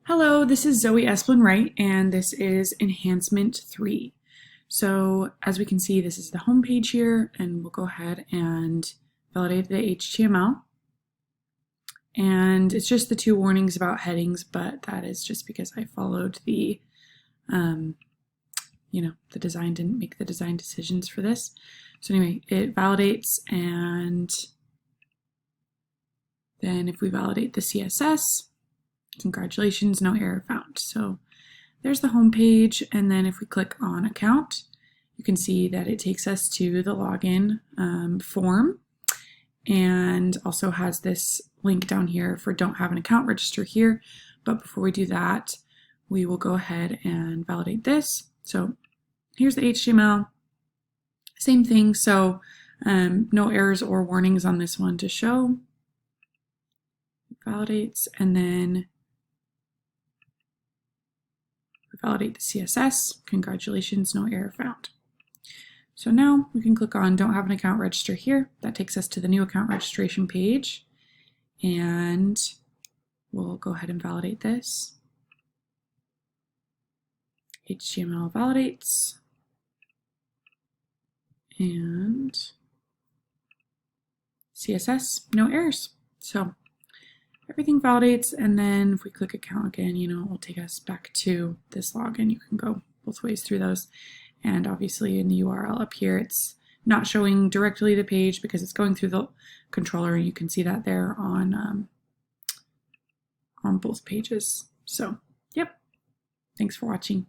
Hello, this is Zoe Esplin Wright, and this is Enhancement 3. So as we can see, this is the home page here, and we'll go ahead and validate the HTML. And it's just the two warnings about headings, but that is just because I followed the, the design didn't make the design decisions for this. So anyway, it validates, and then if we validate the CSS, congratulations, no error found. So there's the home page, and then if we click on account, you can see that it takes us to the login form, and also has this link down here for don't have an account, register here. But before we do that, we will go ahead and validate this. So here's the HTML, same thing. So no errors or warnings on this one to show. It validates, and then validate the CSS. Congratulations, no error found. So now we can click on don't have an account, register here. That takes us to the new account registration page, and we'll go ahead and validate this. HTML validates, and CSS, no errors. So everything validates, and then if we click account again, it will take us back to this login. You can go both ways through those. And obviously in the URL up here, it's not showing directly the page because it's going through the controller. You can see that there on both pages. So, yep. Thanks for watching.